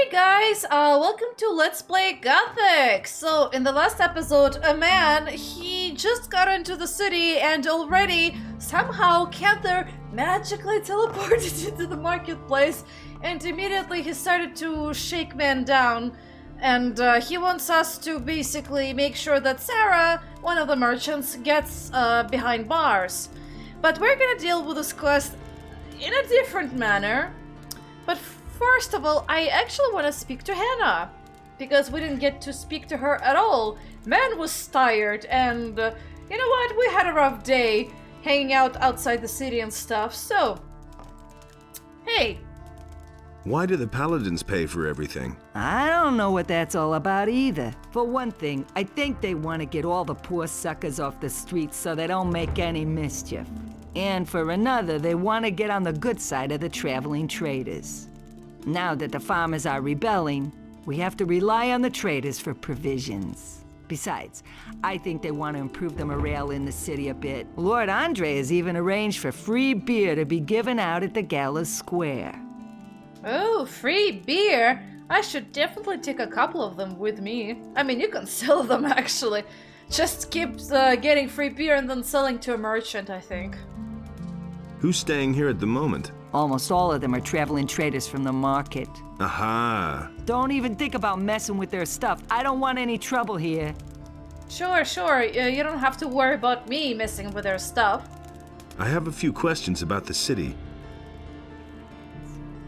Hey guys, welcome to Let's Play Gothic! So, in the last episode, a man, he just got into the city and already, somehow, Canther magically teleported into the marketplace and immediately he started to shake men down. And he wants us to basically make sure that Sarah, one of the merchants, gets behind bars. But we're gonna deal with this quest in a different manner. But first of all, I actually want to speak to Hannah, because we didn't get to speak to her at all. Man was tired, and you know what? We had a rough day hanging out outside the city and stuff, so... Hey. Why do the Paladins pay for everything? I don't know what that's all about either. For one thing, I think they want to get all the poor suckers off the streets so they don't make any mischief. And for another, they want to get on the good side of the traveling traders. Now that the farmers are rebelling, we have to rely on the traders for provisions. Besides, I think they want to improve the morale in the city a bit. Lord Andre has even arranged for free beer to be given out at the Gallows Square. Oh, free beer? I should definitely take a couple of them with me. I mean, you can sell them actually. Just keep getting free beer and then selling to a merchant, I think. Who's staying here at the moment? Almost all of them are traveling traders from the market. Aha! Don't even think about messing with their stuff. I don't want any trouble here. Sure. You don't have to worry about me messing with their stuff. I have a few questions about the city.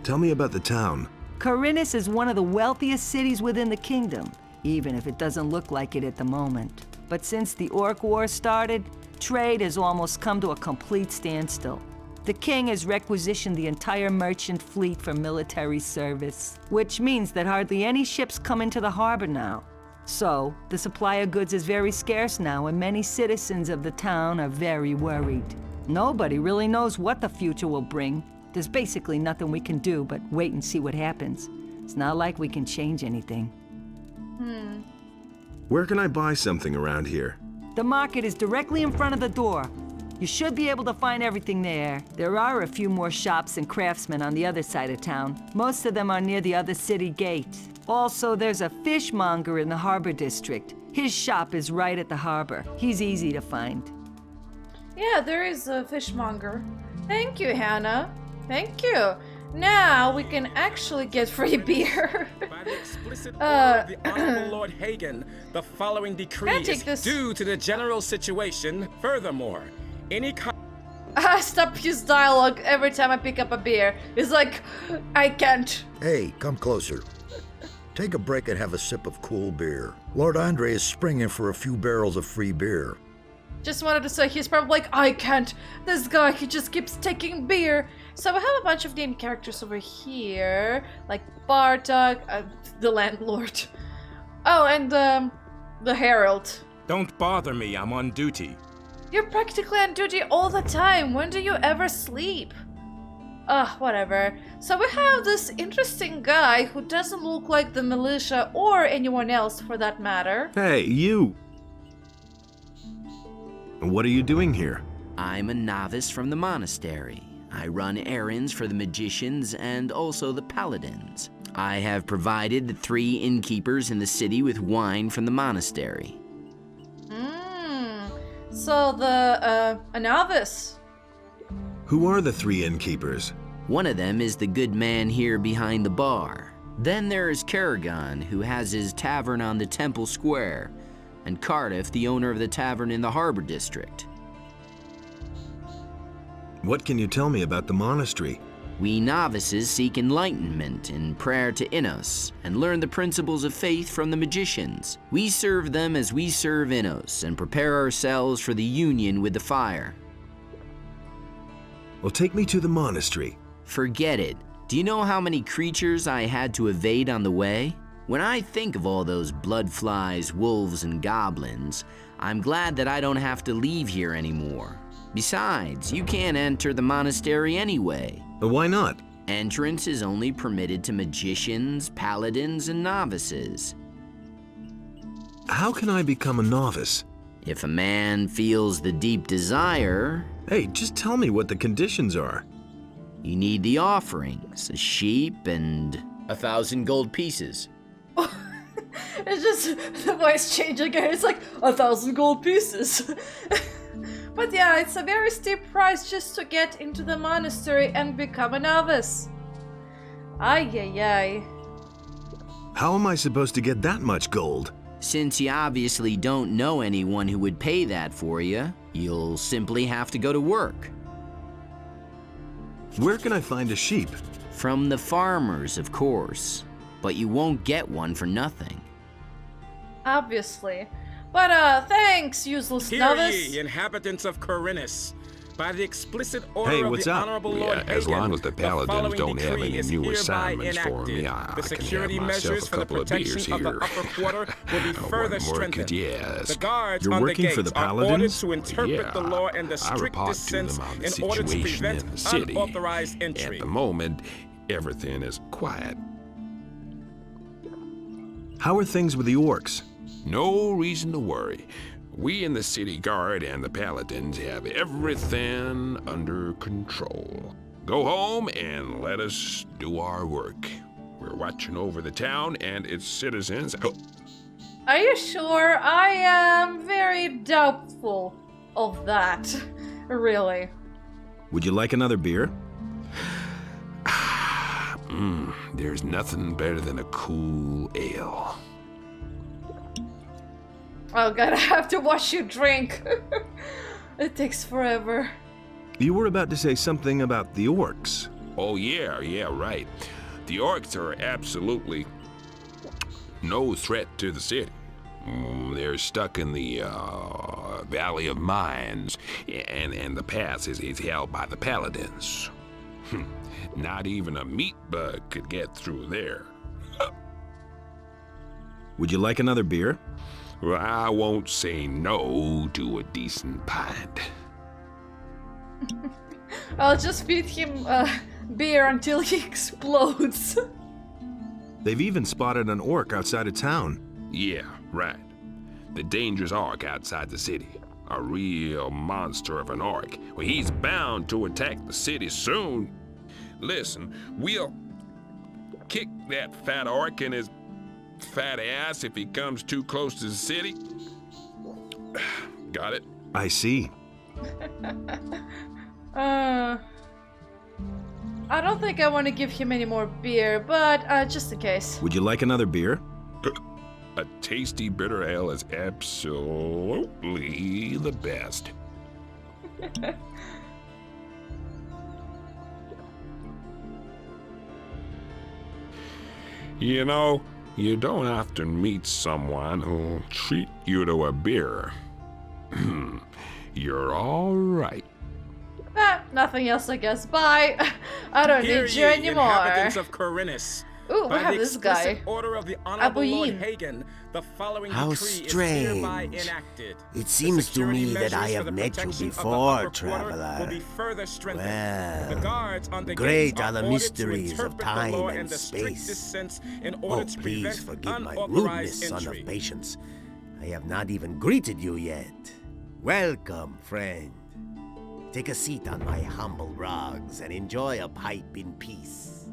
Tell me about the town. Khorinis is one of the wealthiest cities within the kingdom, even if it doesn't look like it at the moment. But since the Orc War started, trade has almost come to a complete standstill. The king has requisitioned the entire merchant fleet for military service, which means that hardly any ships come into the harbor now. So, the supply of goods is very scarce now, and many citizens of the town are very worried. Nobody really knows what the future will bring. There's basically nothing we can do but wait and see what happens. It's not like we can change anything. Where can I buy something around here? The market is directly in front of the door. You should be able to find everything there. There are a few more shops and craftsmen on the other side of town. Most of them are near the other city gate. Also, there's a fishmonger in the harbor district. His shop is right at the harbor. He's easy to find. Yeah, there is a fishmonger. Thank you, Hannah. Thank you. Now we can actually get free beer. By the explicit order of the Honorable Lord Hagen, the following decree is due to the general situation. Furthermore, any I stop his dialogue every time I pick up a beer. He's like, I can't. Hey, come closer. Take a break and have a sip of cool beer. Lord Andre is springing for a few barrels of free beer. Just wanted to say he's probably like, I can't. This guy, he just keeps taking beer. So we have a bunch of named characters over here, like Bartok, the landlord. Oh, and the herald. Don't bother me, I'm on duty. You're practically on duty all the time. When do you ever sleep? Whatever. So we have this interesting guy who doesn't look like the militia or anyone else for that matter. Hey, you! What are you doing here? I'm a novice from the monastery. I run errands for the magicians and also the paladins. I have provided the 3 innkeepers in the city with wine from the monastery. So a novice. Who are the 3 innkeepers? One of them is the good man here behind the bar. Then there is Kerrigan, who has his tavern on the Temple Square, and Cardiff, the owner of the tavern in the Harbor District. What can you tell me about the monastery? We novices seek enlightenment in prayer to Innos and learn the principles of faith from the magicians. We serve them as we serve Innos and prepare ourselves for the union with the fire. Well, take me to the monastery. Forget it. Do you know how many creatures I had to evade on the way? When I think of all those bloodflies, wolves, and goblins, I'm glad that I don't have to leave here anymore. Besides, you can't enter the monastery anyway. Why not? Entrance is only permitted to magicians, paladins, and novices. How can I become a novice? If a man feels the deep desire... Hey, just tell me what the conditions are. You need the offerings, a sheep and 1,000 gold pieces. It's just the voice change again. It's like 1,000 gold pieces. But yeah, it's a very steep price just to get into the monastery and become a novice. Ay, ay, ay. How am I supposed to get that much gold? Since you obviously don't know anyone who would pay that for you, you'll simply have to go to work. Where can I find a sheep? From the farmers, of course. But you won't get one for nothing. Obviously. But thanks, useless Hear novice. ye, inhabitants of Khorinis. By the explicit order Hey, of what's the up? Honorable Yeah, Lord as Hagen, long as the Paladins following don't have decree any is new hereby assignments for me, enacted. I The can have security myself measures a for the couple of beers protection of the here. upper quarter will be One further more strengthened. could you ask? The guards You're on the working gates for the are ordered Paladins? to interpret the law in the I report strictest to sense them on the in order to situation prevent in the city. unauthorized entry. At the moment, everything is quiet. How are things with the orcs? No reason to worry. We in the city guard and the Paladins have everything under control. Go home and let us do our work. We're watching over the town and its citizens. Oh, Are you sure? I am very doubtful of that. Really. Would you like another beer? there's nothing better than a cool ale. Oh god, I have to watch you drink. It takes forever. You were about to say something about the orcs. Oh yeah, right. The orcs are absolutely no threat to the city. They're stuck in the Valley of Mines, and the pass is held by the Paladins. Not even a meat bug could get through there. Would you like another beer? Well, I won't say no to a decent pint. I'll just feed him beer until he explodes. They've even spotted an orc outside of town. Yeah, right. The dangerous orc outside the city. A real monster of an orc. Well, he's bound to attack the city soon. Listen, we'll kick that fat orc in his fat ass if he comes too close to the city. Got it? I see. I don't think I want to give him any more beer, but just in case. Would you like another beer? A tasty bitter ale is absolutely the best. You know, you don't often meet someone who'll treat you to a beer. You're all right. Nothing else, I guess. Bye. I don't Hear need you ye, anymore. inhabitants of Khorinis. Ooh, we By have the this explicit guy. order of the Honorable Lord Abuyin. Hagen, the following How decree is hereby strange. enacted. It The seems to security me that measures I for have the met you protection of the before, upper quarter traveler. will be further strengthened. Well, The guards on the great gates are the ordered to mysteries of interpret the time law and in the strictest space. sense in order Oh, to please prevent forgive my unauthorized rudeness, son entry. of patience. I have not even greeted you yet. Welcome, friend. Take a seat on my humble rugs and enjoy a pipe in peace.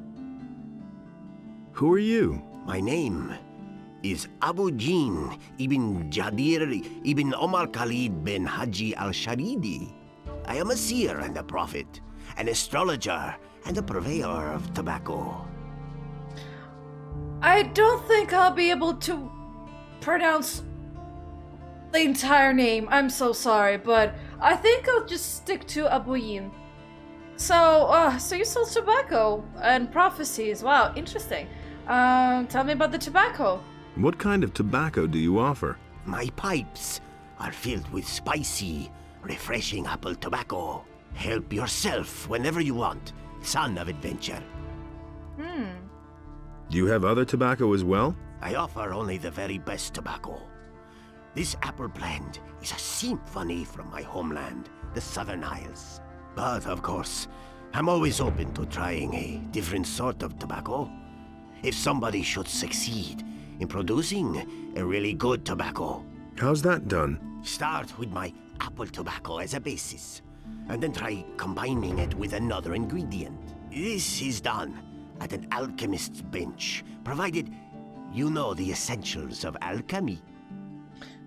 Who are you? My name is Abu Jin ibn Jadir ibn Omar Khalid bin Haji al-Sharidi. I am a seer and a prophet, an astrologer and a purveyor of tobacco. I don't think I'll be able to pronounce the entire name. I'm so sorry, but I think I'll just stick to Abuyin. So you sell tobacco and prophecies. Wow, interesting. Tell me about the tobacco. What kind of tobacco do you offer? My pipes are filled with spicy, refreshing apple tobacco. Help yourself whenever you want, son of adventure. Do you have other tobacco as well? I offer only the very best tobacco. This apple blend is a symphony from my homeland, the Southern Isles. But, of course, I'm always open to trying a different sort of tobacco. If somebody should succeed in producing a really good tobacco, How's that done? start with my apple tobacco as a basis, and then try combining it with another ingredient. This is done at an alchemist's bench, provided you know the essentials of alchemy.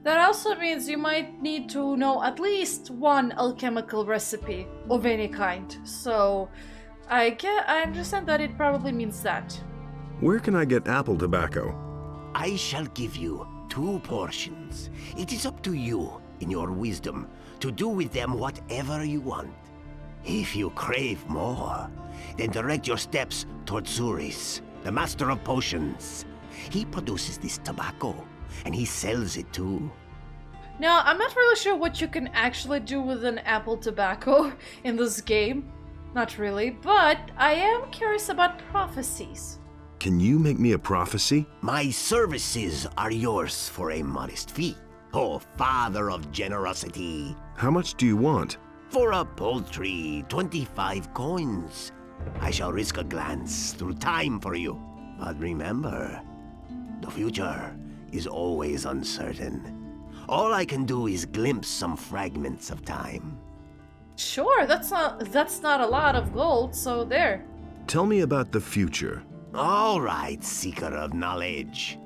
That also means you might need to know at least one alchemical recipe of any kind. So I understand that it probably means that. Where can I get apple tobacco? I shall give you 2 portions. It is up to you, in your wisdom, to do with them whatever you want. If you crave more, then direct your steps towards Xuris, the master of potions. He produces this tobacco, and he sells it too. Now, I'm not really sure what you can actually do with an apple tobacco in this game. Not really, but I am curious about prophecies. Can you make me a prophecy? My services are yours for a modest fee. Oh, father of generosity. How much do you want? For a paltry 25 coins. I shall risk a glance through time for you. But remember, the future is always uncertain. All I can do is glimpse some fragments of time. Sure, that's not a lot of gold, so there. Tell me about the future. All right, seeker of knowledge.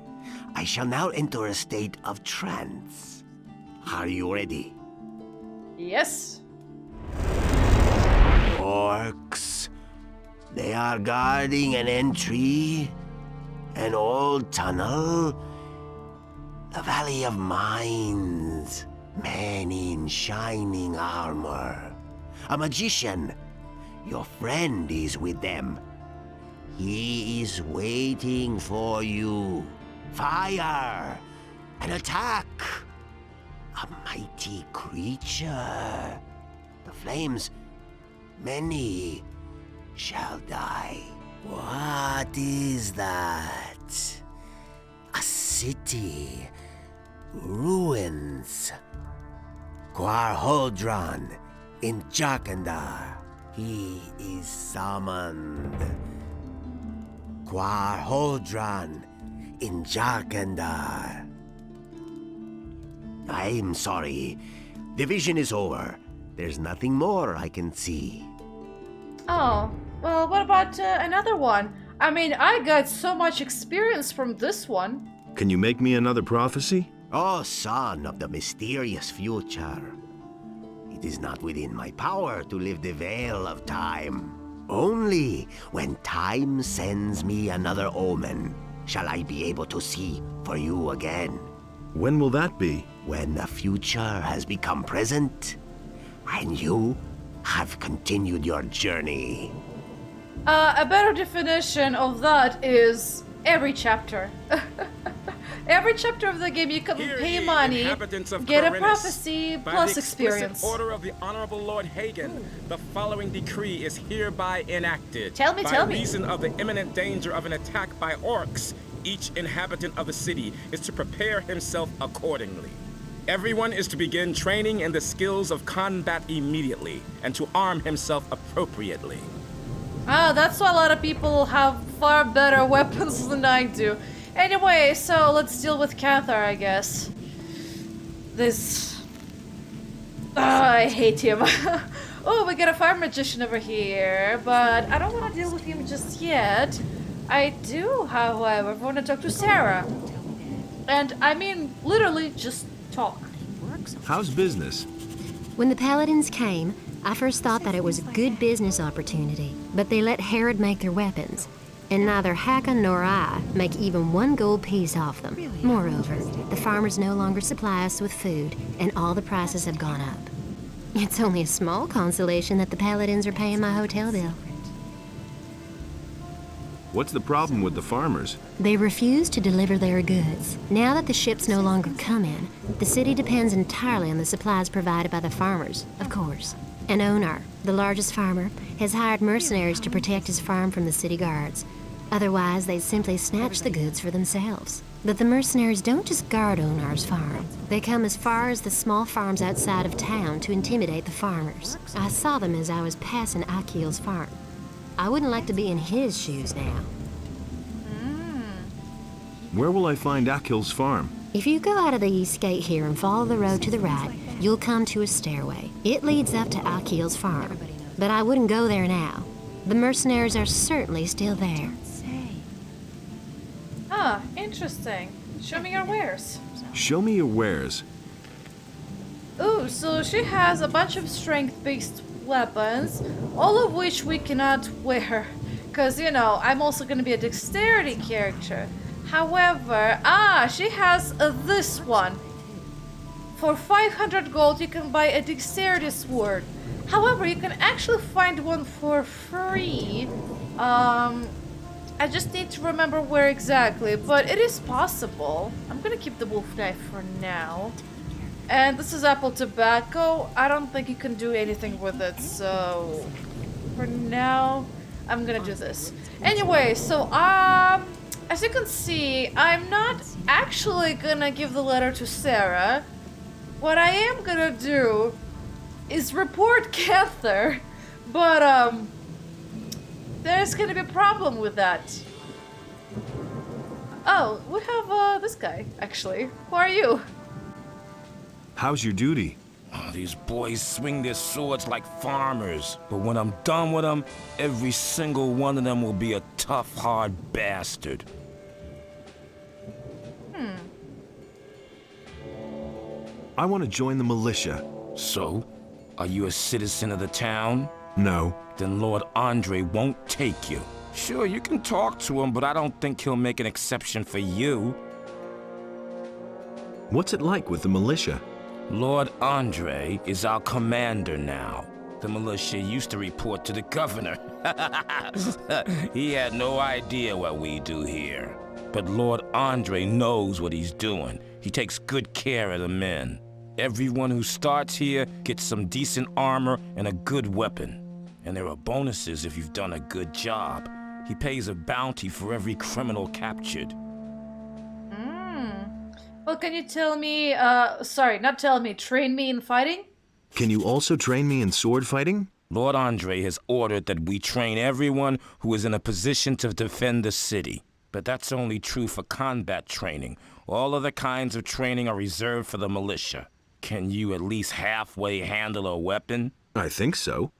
I shall now enter a state of trance. Are you ready? Yes. Orcs. They are guarding an entry, an old tunnel, the Valley of Mines, men in shining armor. A magician. Your friend is with them. He is waiting for you. Fire! An attack! A mighty creature. The flames, many shall die. What is that? A city. Ruins. Quarhodron in Jarkandar. He is summoned. Quarhodron in Jarkandar. I'm sorry. The vision is over. There's nothing more I can see. Oh, well, what about another one? I mean, I got so much experience from this one. Can you make me another prophecy? Oh, son of the mysterious future. It is not within my power to lift the veil of time. Only when time sends me another omen shall I be able to see for you again. When will that be? When the future has become present, and you have continued your journey. A better definition of that is every chapter. Every chapter of the game you can pay money, get a prophecy, plus experience. By the order of the Honorable Lord Hagen, the following decree is hereby enacted. Tell me. By reason of the imminent danger of an attack by orcs, each inhabitant of the city is to prepare himself accordingly. Everyone is to begin training in the skills of combat immediately, and to arm himself appropriately. Ah, that's why a lot of people have far better weapons than I do. Anyway, so let's deal with Cathar, I guess. I hate him. Oh, we got a fire magician over here, but I don't want to deal with him just yet. I do, however, want to talk to Sarah. And I mean, literally, just talk. How's business? When the Paladins came, I first thought that it was a good business opportunity, but they let Herod make their weapons, and neither Hakon nor I make even 1 gold piece off them. Moreover, the farmers no longer supply us with food, and all the prices have gone up. It's only a small consolation that the Paladins are paying my hotel bill. What's the problem with the farmers? They refuse to deliver their goods. Now that the ships no longer come in, the city depends entirely on the supplies provided by the farmers, of course. An owner, the largest farmer, has hired mercenaries to protect his farm from the city guards. Otherwise, they'd simply snatch the goods for themselves. But the mercenaries don't just guard Onar's farm. They come as far as the small farms outside of town to intimidate the farmers. I saw them as I was passing Akil's farm. I wouldn't like to be in his shoes now. Where will I find Akil's farm? If you go out of the east gate here and follow the road to the right, you'll come to a stairway. It leads up to Akil's farm, but I wouldn't go there now. The mercenaries are certainly still there. Ah, interesting. Show me your wares. Show me your wares. Ooh, so she has a bunch of strength-based weapons, all of which we cannot wear. Because, you know, I'm also going to be a dexterity character. However, she has this one. For 500 gold, you can buy a dexterity sword. However, you can actually find one for free. I just need to remember where exactly, but it is possible. I'm gonna keep the wolf knife for now. And this is apple tobacco. I don't think you can do anything with it, so for now, I'm gonna do this. Anyway, so as you can see, I'm not actually gonna give the letter to Sarah. What I am gonna do is report Cather, but there's gonna be a problem with that. Oh, we have this guy, actually. Who are you? How's your duty? Oh, these boys swing their swords like farmers, but when I'm done with them, every single one of them will be a tough, hard bastard. I want to join the militia. So, are you a citizen of the town? No. Then Lord Andre won't take you. Sure, you can talk to him, but I don't think he'll make an exception for you. What's it like with the militia? Lord Andre is our commander now. The militia used to report to the governor. He had no idea what we do here. But Lord Andre knows what he's doing. He takes good care of the men. Everyone who starts here gets some decent armor and a good weapon. And there are bonuses if you've done a good job. He pays a bounty for every criminal captured. Well, can you tell me, sorry, not tell me, train me in fighting? Can you also train me in sword fighting? Lord Andre has ordered that we train everyone who is in a position to defend the city. But that's only true for combat training. All other kinds of training are reserved for the militia. Can you at least halfway handle a weapon? I think so.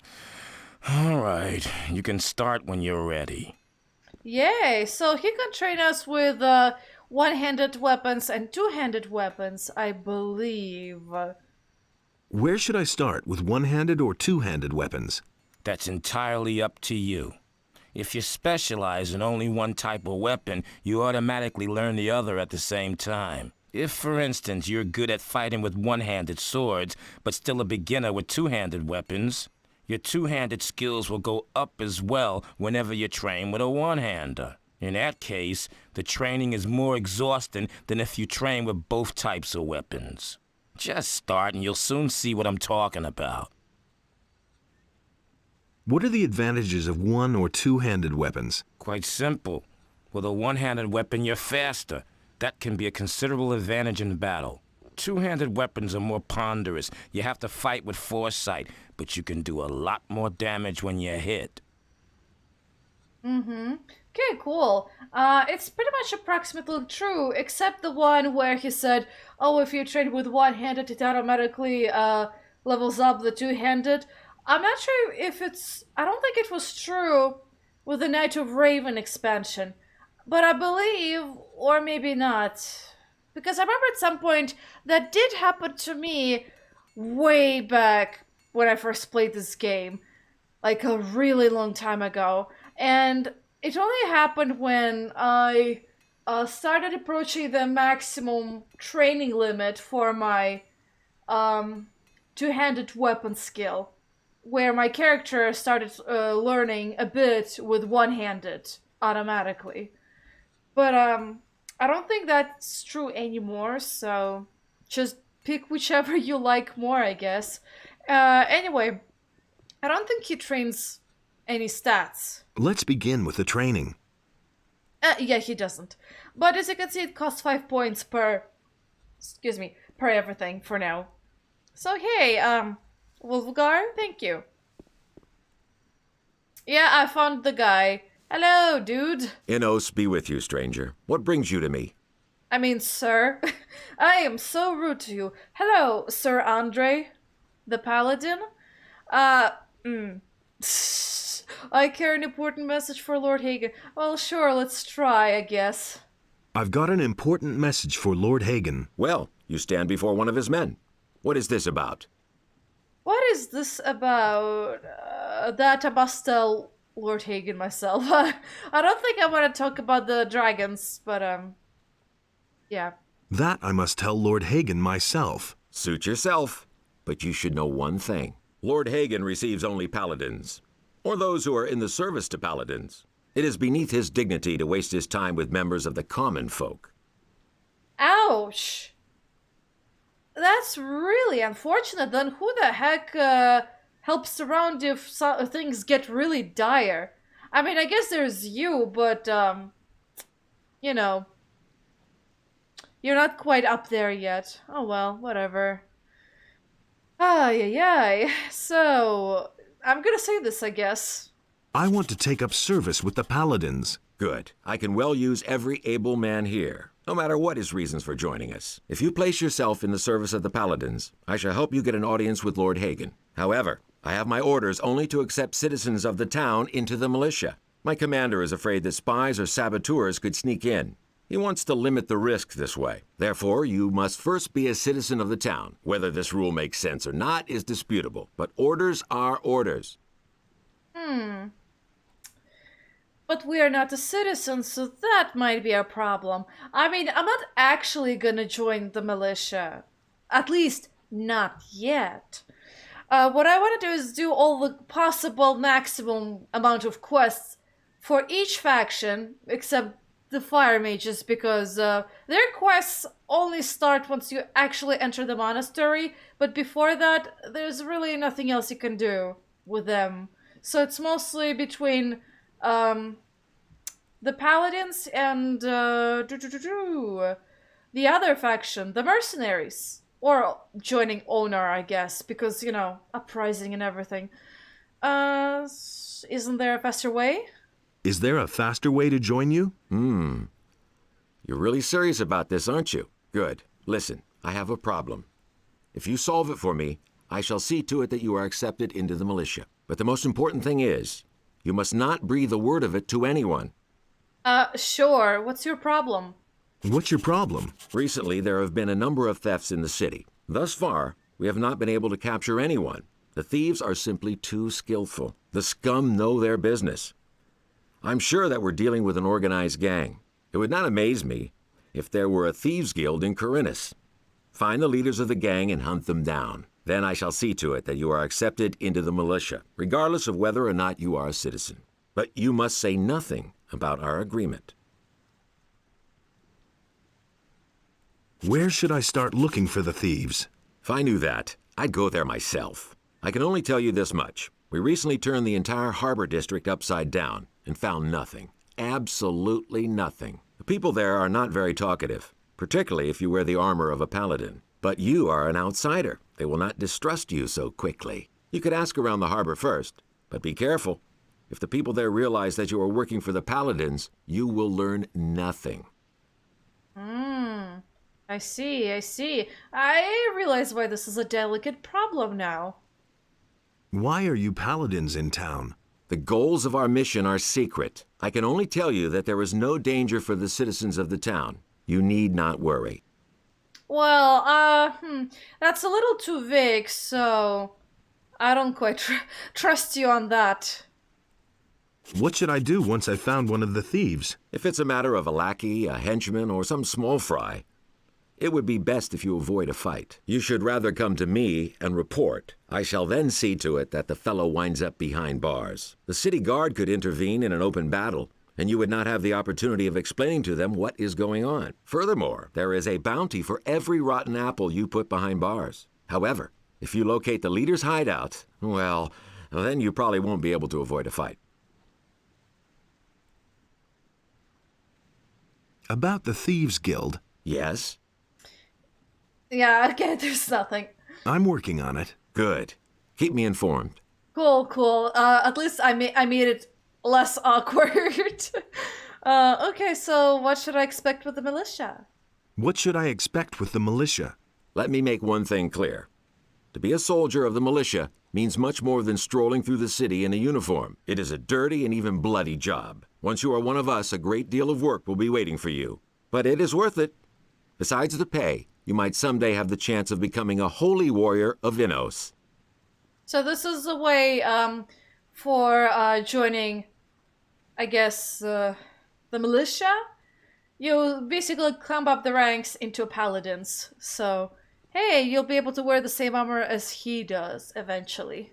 All right, you can start when you're ready. Yay, so he can train us with one-handed weapons and two-handed weapons, I believe. Where should I start, with one-handed or two-handed weapons? That's entirely up to you. If you specialize in only one type of weapon, you automatically learn the other at the same time. If, for instance, you're good at fighting with one-handed swords, but still a beginner with two-handed weapons, your two-handed skills will go up as well whenever you train with a one-hander. In that case, the training is more exhausting than if you train with both types of weapons. Just start and you'll soon see what I'm talking about. What are the advantages of one- or two-handed weapons? Quite simple. With a one-handed weapon, you're faster. That can be a considerable advantage in battle. Two-handed weapons are more ponderous. You have to fight with foresight, but you can do a lot more damage when you're hit. Okay, cool. It's pretty much approximately true, except the one where he said, oh, if you train with one-handed, it automatically levels up the two-handed. I'm not sure if I don't think it was true with the Knight of Raven expansion. But I believe, or maybe not, because I remember at some point that did happen to me way back when I first played this game, like a really long time ago. And it only happened when I started approaching the maximum training limit for my two-handed weapon skill, where my character started learning a bit with one-handed automatically. But I don't think that's true anymore, so just pick whichever you like more, I guess. Anyway, I don't think he trains any stats. Let's begin with the training. Yeah, he doesn't. But as you can see, it costs 5 points per everything for now. So hey, Wolfgar, thank you. Yeah, I found the guy. Hello, dude. Innos be with you, stranger. What brings you to me? I mean, sir. I am so rude to you. Hello, Sir Andre, the Paladin. I carry an important message for Lord Hagen. Well, sure, let's try, I guess. I've got an important message for Lord Hagen. Well, you stand before one of his men. What is this about? What is this about? That I must tell Lord Hagen myself. I don't think I want to talk about the dragons, but, yeah. That I must tell Lord Hagen myself. Suit yourself. But you should know one thing. Lord Hagen receives only paladins, or those who are in the service to paladins. It is beneath his dignity to waste his time with members of the common folk. Ouch! That's really unfortunate. Then who the heck helps around if things get really dire? I mean, I guess there's you, but, you know, you're not quite up there yet. Oh well, whatever. Ay. So, I'm gonna say this, I guess. I want to take up service with the Paladins. Good. I can well use every able man here, no matter what his reasons for joining us. If you place yourself in the service of the Paladins, I shall help you get an audience with Lord Hagen. However, I have my orders only to accept citizens of the town into the militia. My commander is afraid that spies or saboteurs could sneak in. He wants to limit the risk this way. Therefore, you must first be a citizen of the town. Whether this rule makes sense or not is disputable, but orders are orders. But we are not a citizen, so that might be a problem. I mean, I'm not actually gonna join the militia. At least, not yet. What I want to do is do all the possible maximum amount of quests for each faction, except the fire mages, because their quests only start once you actually enter the monastery, but before that, there's really nothing else you can do with them. So it's mostly between the Paladins and the other faction, the mercenaries. Or joining Onar, I guess, because, you know, uprising and everything. Isn't there a faster way? Is there a faster way to join you? You're really serious about this, aren't you? Good. Listen, I have a problem. If you solve it for me, I shall see to it that you are accepted into the militia. But the most important thing is, you must not breathe a word of it to anyone. Sure. What's your problem? What's your problem? Recently, there have been a number of thefts in the city. Thus far, we have not been able to capture anyone. The thieves are simply too skillful. The scum know their business. I'm sure that we're dealing with an organized gang. It would not amaze me if there were a thieves' guild in Khorinis. Find the leaders of the gang and hunt them down. Then I shall see to it that you are accepted into the militia, regardless of whether or not you are a citizen. But you must say nothing about our agreement. Where should I start looking for the thieves? If I knew that, I'd go there myself. I can only tell you this much. We recently turned the entire harbor district upside down and found nothing. Absolutely nothing. The people there are not very talkative, particularly if you wear the armor of a paladin. But you are an outsider. They will not distrust you so quickly. You could ask around the harbor first, but be careful. If the people there realize that you are working for the Paladins, you will learn nothing. I see. I realize why this is a delicate problem now. Why are you Paladins in town? The goals of our mission are secret. I can only tell you that there is no danger for the citizens of the town. You need not worry. Well, that's a little too vague, so I don't quite trust you on that. What should I do once I found one of the thieves? If it's a matter of a lackey, a henchman, or some small fry, it would be best if you avoid a fight. You should rather come to me and report. I shall then see to it that the fellow winds up behind bars. The city guard could intervene in an open battle, and you would not have the opportunity of explaining to them what is going on. Furthermore, there is a bounty for every rotten apple you put behind bars. However, if you locate the leader's hideout, well, then you probably won't be able to avoid a fight. About the Thieves Guild. Yes? Yeah, okay, there's nothing. I'm working on it. Good. Keep me informed. Cool. At least I made it less awkward. Okay, so what should I expect with the militia? What should I expect with the militia? Let me make one thing clear. To be a soldier of the militia, means much more than strolling through the city in a uniform. It is a dirty and even bloody job. Once you are one of us, a great deal of work will be waiting for you. But it is worth it. Besides the pay, you might someday have the chance of becoming a holy warrior of Innos. So this is a way for joining, I guess, the militia. You basically climb up the ranks into Paladins. So, hey, you'll be able to wear the same armor as he does eventually.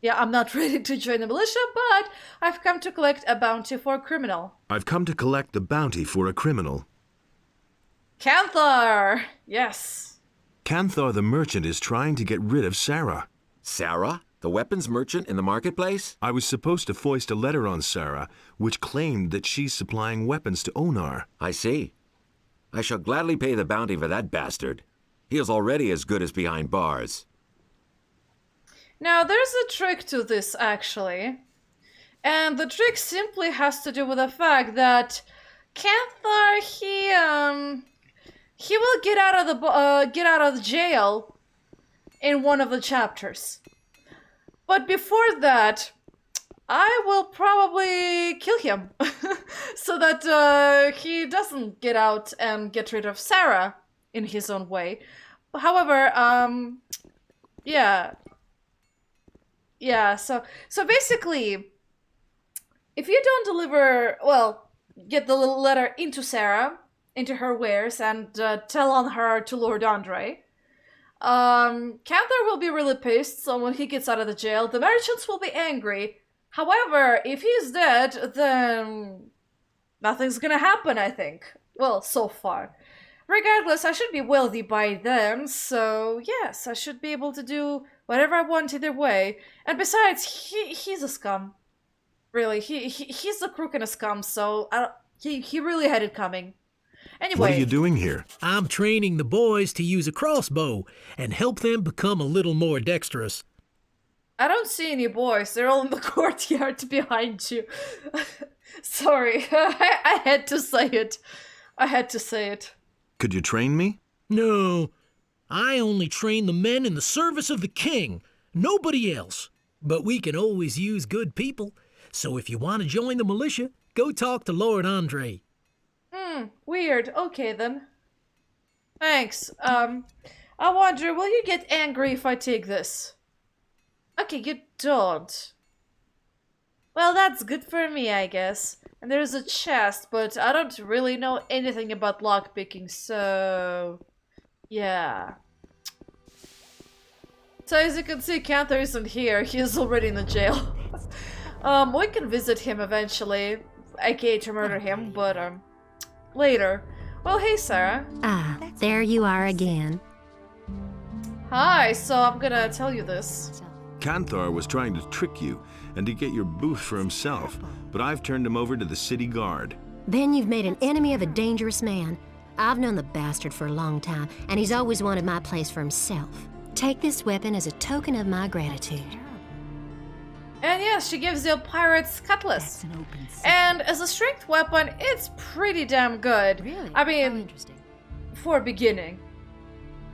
Yeah, I'm not ready to join the militia, but I've come to collect a bounty for a criminal. I've come to collect the bounty for a criminal. Canthar! Yes. Canthar the merchant is trying to get rid of Sarah. Sarah? The weapons merchant in the marketplace? I was supposed to foist a letter on Sarah, which claimed that she's supplying weapons to Onar. I see. I shall gladly pay the bounty for that bastard. He is already as good as behind bars. Now, there's a trick to this, actually. And the trick simply has to do with the fact that Canthar, he will get out of the jail in one of the chapters. But before that, I will probably kill him so that he doesn't get out and get rid of Sarah in his own way. However, so basically, if you don't deliver, well, get the little letter into Sarah, into her wares, and tell on her to Lord Andre, Canthar will be really pissed, so when he gets out of the jail, the merchants will be angry. However, if he's dead, then nothing's gonna happen, I think. Well, so far. Regardless, I should be wealthy by then, so yes, I should be able to do whatever I want either way. And besides, he's a scum. Really, he's a crook and a scum, so he really had it coming. Anyway. What are you doing here? I'm training the boys to use a crossbow and help them become a little more dexterous. I don't see any boys. They're all in the courtyard behind you. Sorry, I had to say it. I had to say it. Could you train me? No, I only train the men in the service of the king, nobody else. But we can always use good people, so if you want to join the militia, go talk to Lord Andre. Weird. Okay, then. Thanks. I wonder, will you get angry if I take this? Okay, you don't. Well, that's good for me, I guess. And there's a chest, but I don't really know anything about lockpicking, so... yeah. So as you can see, Canthar isn't here. He is already in the jail. We can visit him eventually, aka to murder him, but later. Well, hey, Sarah. Ah, there you are again. Hi, so I'm gonna tell you this. Canthar was trying to trick you and to get your booth for himself, but I've turned him over to the city guard. Then you've made an enemy of a dangerous man. I've known the bastard for a long time, and he's always wanted my place for himself. Take this weapon as a token of my gratitude. And yes, she gives you a pirate's cutlass. And as a strength weapon, it's pretty damn good. Really? I mean, How interesting. for beginning.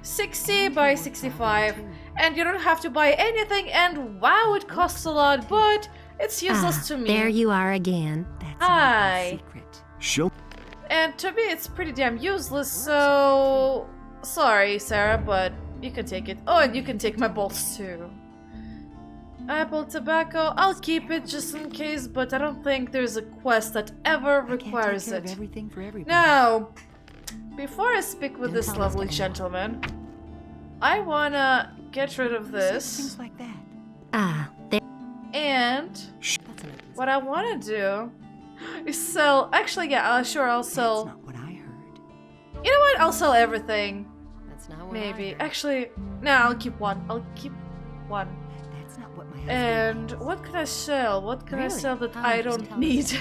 60 by 65, and you don't have to buy anything, and wow, it costs a lot, but it's useless to me. There you are again. Hi. Show. And to me, it's pretty damn useless, so... sorry, Sarah, but you can take it. Oh, and you can take my bolts too. Apple tobacco, I'll keep it just in case, but I don't think there's a quest that ever requires it. Now, before I speak with this lovely gentleman, I wanna get rid of this. Ah, there. And what I wanna do is sell. Actually, yeah, sure, I'll sell. That's not what I heard. You know what? I'll sell everything. That's not what Maybe. I heard. Actually, no, I'll keep one. I'll keep one. That's not what my husband And wants. what can I sell? What can I Really? sell that How I much don't does need?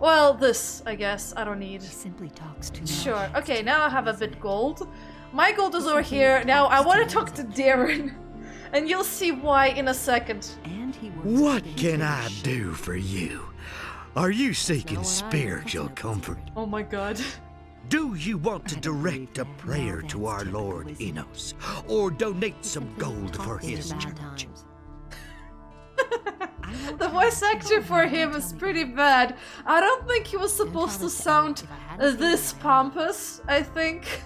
Well, this, I guess. I don't need. He simply talks too much. Sure. Okay, now I have a bit gold. My gold is over here. Now I want to talk to Darren. And you'll see why in a second. And he works What with can I intimidation. do for you? Are you seeking spiritual comfort? Oh my god. Do you want to I don't believe direct a that. prayer Now to that's our too Lord wisdom. Innos, or donate some Simply gold for talks into his bad church? times. The voice actor for him is pretty bad. I don't think he was supposed to sound this pompous, I think.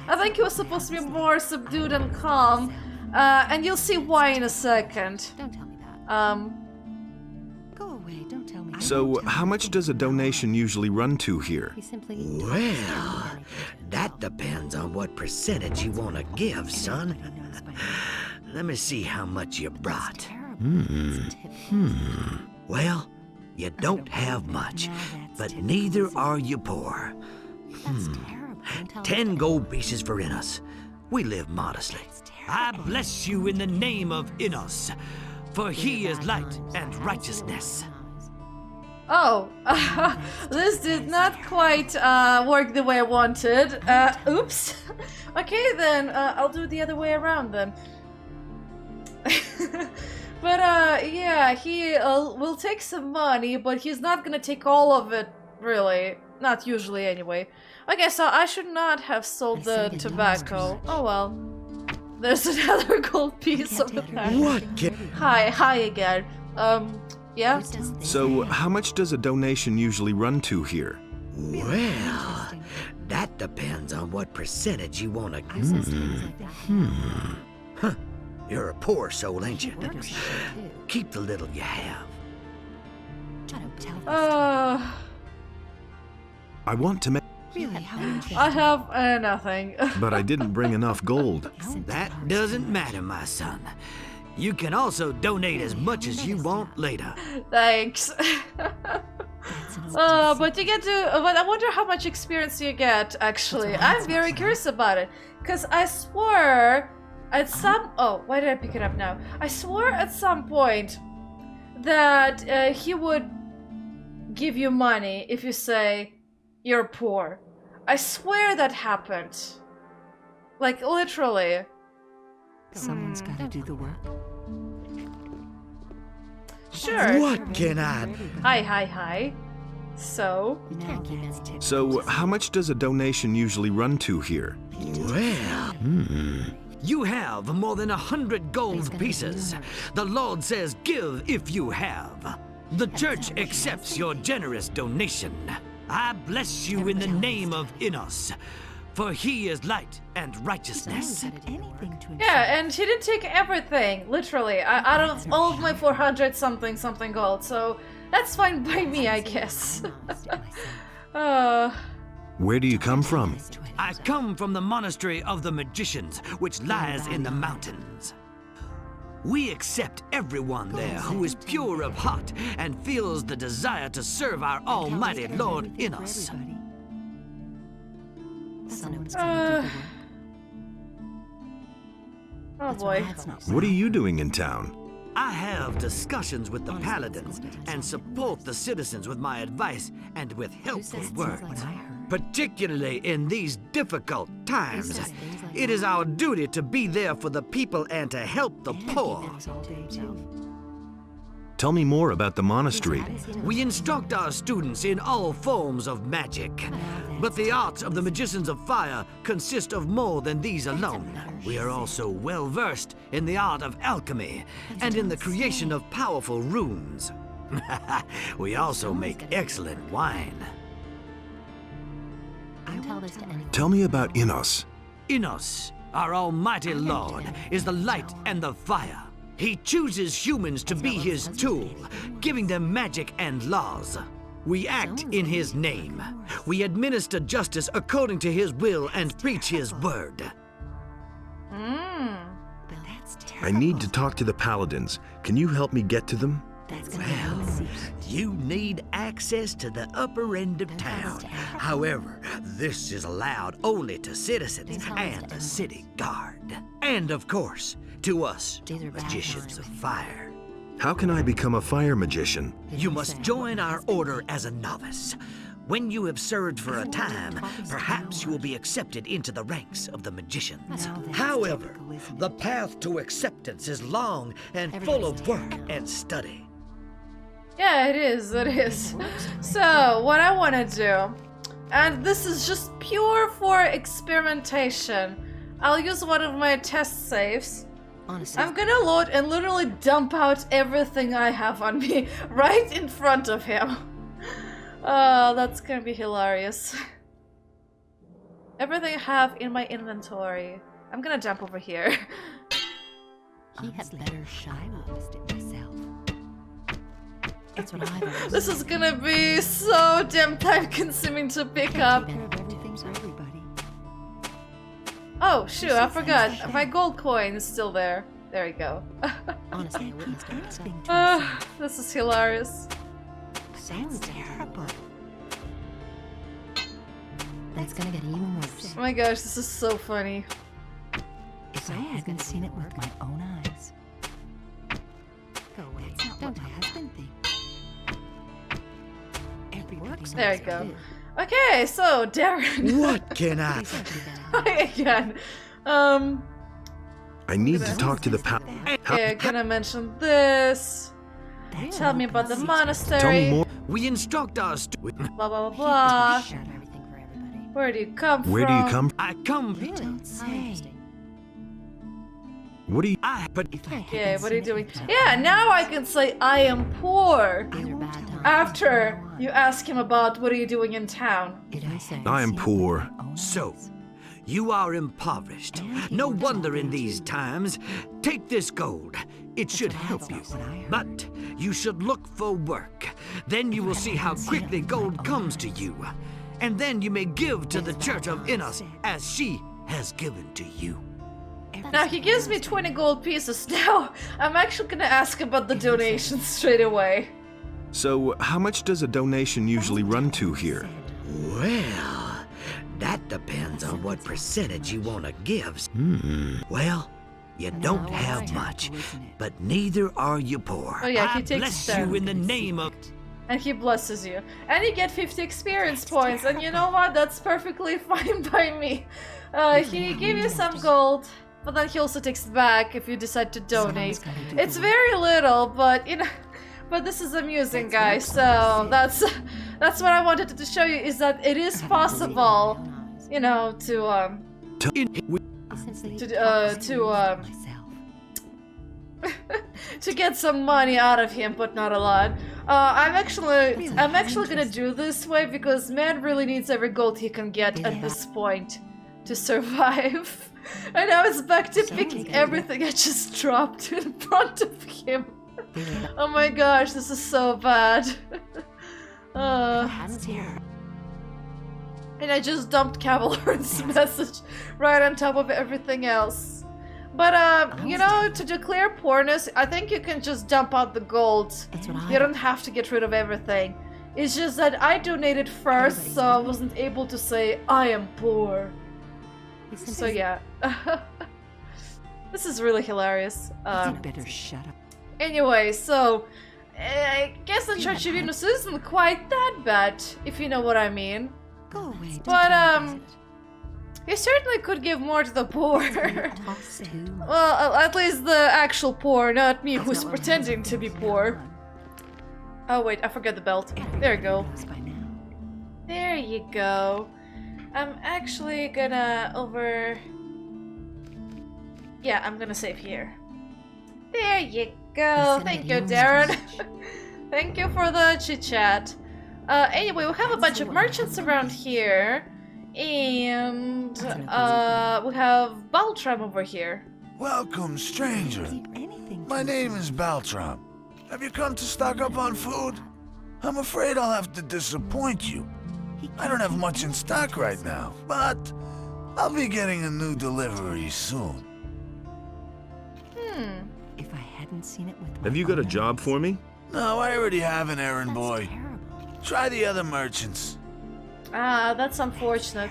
I think he was supposed to be more subdued and calm. And you'll see why in a second. Don't tell me that. Go away, don't tell me. So, how much does a donation usually run to here? Well, that depends on what percentage you want to give, son. Let me see how much you brought. Well, you don't have much, but neither are you poor. 10 gold pieces for Innos. We live modestly. I bless you in the name of Innos, for he is light and righteousness. Oh, this did not quite work the way I wanted. Oops. Okay, then I'll do it the other way around then. But yeah, he will take some money, but he's not gonna take all of it, really. Not usually, anyway. Okay, so I should not have sold the tobacco. Oh well. There's another gold piece over there. What? Hi again. Yeah? So, how much does a donation usually run to here? Well, that depends on what percentage you want to... Huh. You're a poor soul, ain't you? Keep the little you have. I want to make... I have nothing. But I didn't bring enough gold. That doesn't matter, my son. You can also donate as much as you want later. Thanks. But you get to... But I wonder how much experience you get, actually. I'm very curious about it. Because I swore at some... Oh, why did I pick it up now? I swore at some point that he would give you money if you say you're poor. I swear that happened. Like, literally. Someone's got to do the work. Sure. What can I... Hi. So? So, how much does a donation usually run to here? Well... You have more than 100 gold pieces. The Lord says give if you have. The church accepts your generous donation. I bless you in the name of Innos, for he is light and righteousness. Yeah, and he didn't take everything, literally, out of all of my 400 something gold, so that's fine by me, I guess. Where do you come from? I come from the monastery of the magicians, which lies in the mountains. We accept everyone there who is pure of heart and feels the desire to serve our almighty Lord Innos. Oh boy. What are you doing in town? I have discussions with the Paladins and support the citizens with my advice and with helpful words. Particularly in these difficult times, it is our duty to be there for the people and to help the poor. Tell me more about the monastery. We instruct our students in all forms of magic, but the arts of the magicians of fire consist of more than these alone. We are also well versed in the art of alchemy and in the creation of powerful runes. We also make excellent wine. Tell me about Innos. Innos, our almighty Lord, is the light and the fire. He chooses humans to be his tool, giving them magic and laws. We act in his name. We administer justice according to his will and preach his word. I need to talk to the Paladins. Can you help me get to them? Well, you need access to the upper end of town. However, this is allowed only to citizens and the city guard. And of course, to us, magicians of fire. How can I become a fire magician? You must join our order as a novice. When you have served for a time, perhaps you will be accepted into the ranks of the magicians. However, the path to acceptance is long and full of work and study. Yeah, it is. So, what I want to do, and this is just pure for experimentation, I'll use one of my test saves Honestly. I'm gonna load and literally dump out everything I have on me right in front of him. Oh, that's gonna be hilarious. Everything I have in my inventory. I'm gonna jump over here. He had better shine it myself. That's what I've always This is gonna be so damn time consuming to pick up. Oh shoot, I forgot. My gold coin is still there. There we go. Honestly, I wouldn't start anything. This is hilarious. Sounds terrible. That's gonna get even worse. Oh my gosh, this is so funny. If I hadn't seen it with my own eyes. Go away. That's not what my husband thinks. Everybody There we go. Okay, so Daron. What can I? Hi again. I need to talk to the Okay, gonna mention this. Tell me about the monastery. Tell me more. We instruct our students. Blah blah blah blah. Where do you come from? Where do you come? I come. Don't say. What do you? Okay, what are you doing? Yeah, now I can say I am poor. These are bad times. After you ask him about what are you doing in town. I am poor. So, you are impoverished. No wonder in these times. Take this gold. It should help you. But you should look for work. Then you will see how quickly gold comes to you. And then you may give to the Church of Innos as she has given to you. Now he gives me 20 gold pieces. Now I'm actually gonna ask about the donation straight away. So, how much does a donation usually run to here? Well, that depends on what percentage you want to give. Well, you don't have much, but neither are you poor. Oh yeah, he I takes bless that. you in the name of... And he blesses you. And you get 50 experience points. And you know what? That's perfectly fine by me. He gave you some gold, but then he also takes it back if you decide to donate. It's very little, but you know, but this is amusing, guys. So that's what I wanted to show you, is that it is possible, you know, to get some money out of him, but not a lot. I'm actually gonna do this way because man really needs every gold he can get at this point to survive. And now it's back to picking everything I just dropped in front of him. Oh my gosh, this is so bad. And I just dumped Cavalry's message right on top of everything else. But you know, to declare poorness, I think you can just dump out the gold. You don't have to get rid of everything. It's just that I donated first, so I wasn't able to say I am poor. So yeah. This is really hilarious. You better shut up. Anyway, so I guess the Church of Innos isn't quite that bad, if you know what I mean. Go away. But you certainly could give more to the poor. Well, at least the actual poor, not me who's pretending to be poor. Oh wait, I forgot the belt. There you go. There you go. I'm actually gonna Yeah, I'm gonna save here. There you go. Thank you, Daron. Thank you for the chit-chat. Anyway, we have a bunch of merchants around here. And we have Baltram over here. Welcome, stranger. My name is Baltram. Have you come to stock up on food? I'm afraid I'll have to disappoint you. I don't have much in stock right now, but I'll be getting a new delivery soon. If I hadn't seen it with my Have you got a job for me? No, I already have an errand boy. Try the other merchants. Ah, that's unfortunate.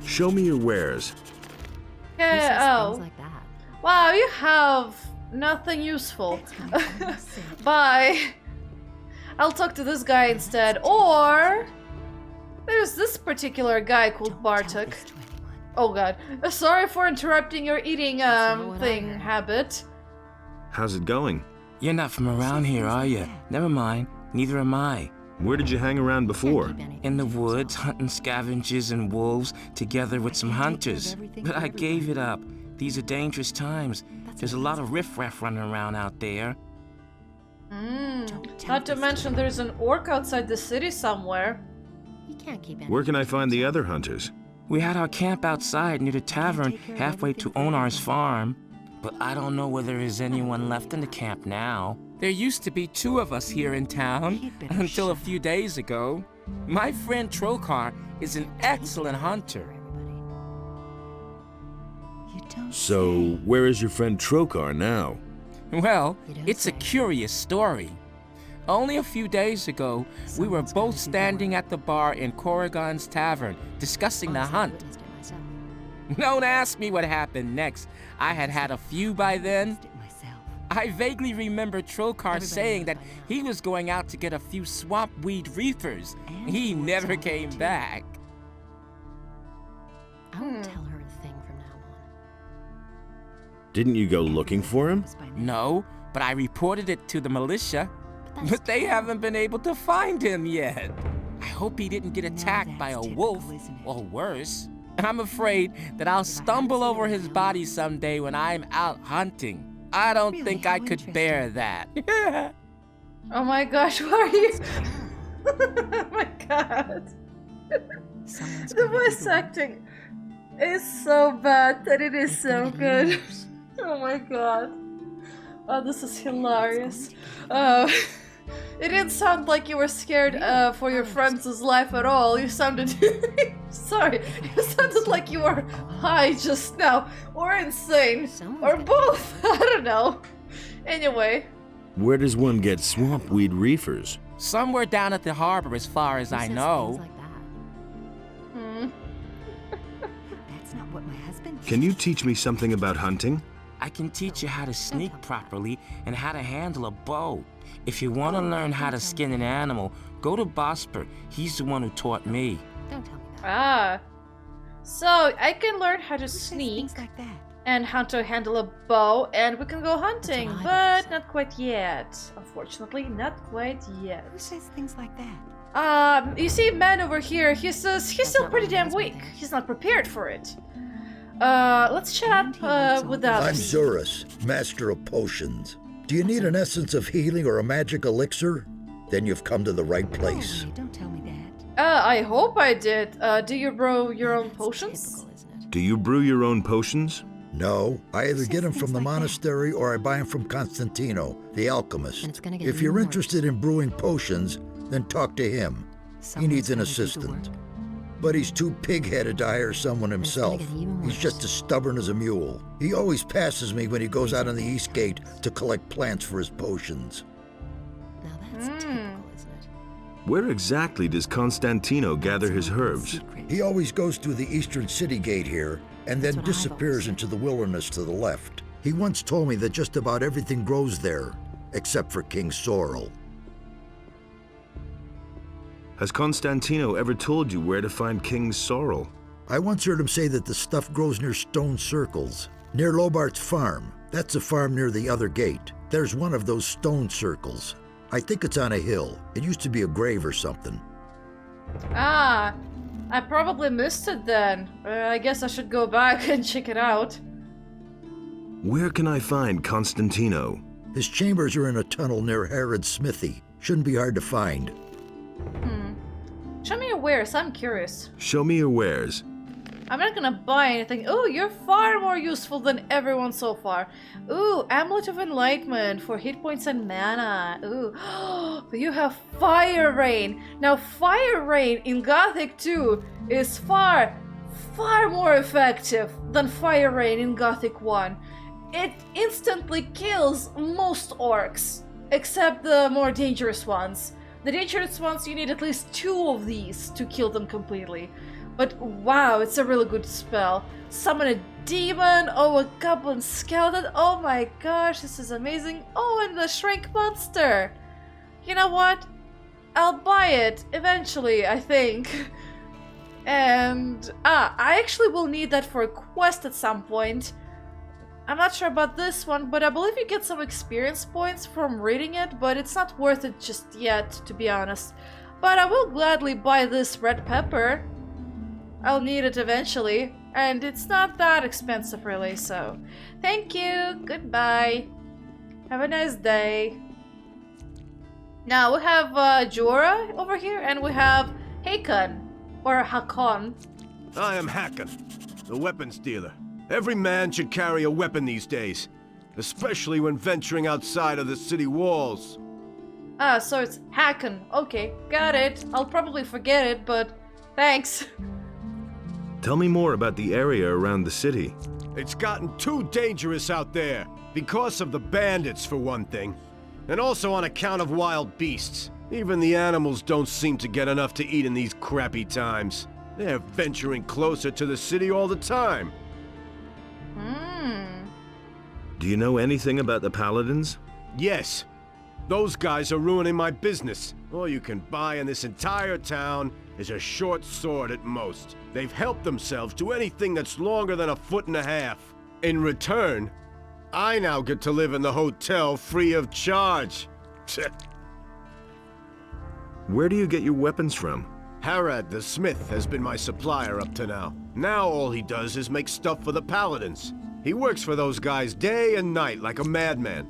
Show me your wares. Okay, oh. Wow, you have nothing useful. Bye. I'll talk to this guy instead. Or there's this particular guy called Bartok. Oh god. Sorry for interrupting your eating habit. How's it going? You're not from around here, are you? Never mind. Neither am I. Where did you hang around before? In the woods, hunting scavengers and wolves, together with some hunters. But I gave it up. These are dangerous times. There's a lot of riffraff running around out there. Not to mention there's an orc outside the city somewhere. You can't keep Where can I find the other hunters? We had our camp outside near the tavern halfway to Onar's farm. But I don't know whether there is anyone left in the camp now. There used to be 2 of us here in town until a few days ago. My friend Trokar is an excellent hunter. So, where is your friend Trokar now? Well, it's a curious story. Only a few days ago, we were both standing at the bar in Corrigan's tavern discussing the hunt. Don't ask me what happened next. I had had a few by then. I vaguely remember Trokar saying that he was going out to get a few swamp weed reefers. He never came back. I won't tell her a thing from now on. Didn't you go looking for him? No, but I reported it to the militia. But they haven't been able to find him yet. I hope he didn't get attacked by a wolf, or worse. I'm afraid that I'll stumble over his body someday when I'm out hunting. I don't think I could bear that. Oh my gosh, why are you? Oh my god. The voice acting is so bad that it is so good. Oh my god. Oh, this is hilarious. It didn't sound like you were scared for your friend's life at all. You sounded... Sorry. You sounded like you were high just now. Or insane. Or both. I don't know. Anyway. Where does one get swamp weed reefers? Somewhere down at the harbor as far as I know. That's not what my husband... Can you teach me something about hunting? I can teach you how to sneak properly and how to handle a bow. If you want to learn how to skin an animal, go to Bosper. He's the one who taught me. Don't tell me that. Ah. So, I can learn how to sneak and how to handle a bow, and we can go hunting, but not quite yet. Unfortunately, not quite yet. Who says things like that? You see, man over here, he says he's still pretty damn weak. He's not prepared for it. Let's chat with that. I'm Xardas, master of potions. Do you need an essence of healing or a magic elixir? Then you've come to the right place. Don't tell me that. I hope I did. Do you brew your own potions? Do you brew your own potions? No, I either get them from the monastery or I buy them from Constantino, the alchemist. If you're interested in brewing potions, then talk to him. He needs an assistant. But he's too pig-headed to hire someone himself. He's just as stubborn as a mule. He always passes me when he goes out on the east gate to collect plants for his potions. Now that's typical, isn't it? Where exactly does Constantino gather his herbs? He always goes through the eastern city gate here and then disappears into the wilderness to the left. He once told me that just about everything grows there, except for King Sorrel. Has Constantino ever told you where to find King Sorrel? I once heard him say that the stuff grows near stone circles, near Lobart's farm. That's a farm near the other gate. There's one of those stone circles. I think it's on a hill. It used to be a grave or something. Ah, I probably missed it then. I guess I should go back and check it out. Where can I find Constantino? His chambers are in a tunnel near Herod's smithy. Shouldn't be hard to find. Show me your wares, I'm curious. Show me your wares. I'm not gonna buy anything. Ooh, you're far more useful than everyone so far. Ooh, Amulet of Enlightenment for hit points and mana. Ooh, you have Fire Rain. Now, Fire Rain in Gothic 2 is far more effective than Fire Rain in Gothic 1. It instantly kills most orcs, except the more dangerous ones. The dangerous ones, you need at least 2 of these to kill them completely. But wow, it's a really good spell. Summon a demon, oh, a goblin skeleton, oh my gosh, this is amazing. Oh, and the shrink monster. You know what? I'll buy it eventually, I think. And, I actually will need that for a quest at some point. I'm not sure about this one, but I believe you get some experience points from reading it, but it's not worth it just yet, to be honest. But I will gladly buy this red pepper. I'll need it eventually. And it's not that expensive really, so thank you. Goodbye. Have a nice day. Now we have Jorah over here, and we have Hakon, or Hakon. I am Hakon, the weapons dealer. Every man should carry a weapon these days, especially when venturing outside of the city walls. Ah, so it's Hakon. Okay, got it. I'll probably forget it, but thanks. Tell me more about the area around the city. It's gotten too dangerous out there, because of the bandits for one thing, and also on account of wild beasts. Even the animals don't seem to get enough to eat in these crappy times. They're venturing closer to the city all the time. Do you know anything about the Paladins? Yes. Those guys are ruining my business. All you can buy in this entire town is a short sword at most. They've helped themselves to anything that's longer than 1.5 feet. In return, I now get to live in the hotel free of charge. Where do you get your weapons from? Harad the smith has been my supplier up to now. Now all he does is make stuff for the Paladins. He works for those guys day and night like a madman,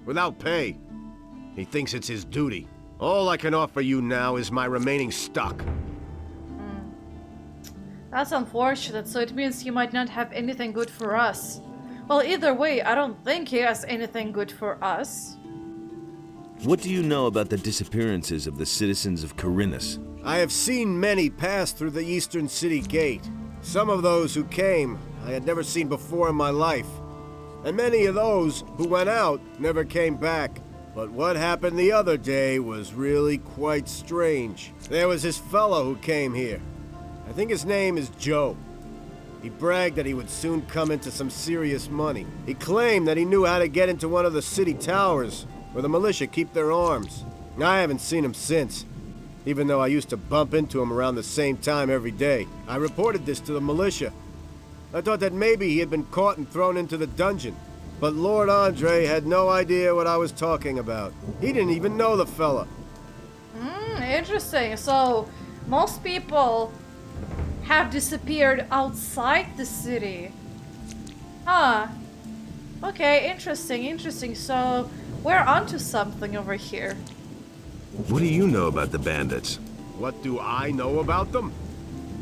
without pay. He thinks it's his duty. All I can offer you now is my remaining stock. That's unfortunate, so it means he might not have anything good for us. Well, either way, I don't think he has anything good for us. What do you know about the disappearances of the citizens of Khorinis? I have seen many pass through the eastern city gate. Some of those who came I had never seen before in my life. And many of those who went out never came back. But what happened the other day was really quite strange. There was this fellow who came here. I think his name is Joe. He bragged that he would soon come into some serious money. He claimed that he knew how to get into one of the city towers, where the militia keep their arms. I haven't seen him since, even though I used to bump into him around the same time every day. I reported this to the militia. I thought that maybe he had been caught and thrown into the dungeon. But Lord Andre had no idea what I was talking about. He didn't even know the fella. Interesting. So, most people have disappeared outside the city. Huh. Okay, interesting. So, we're onto something over here. What do you know about the bandits? What do I know about them?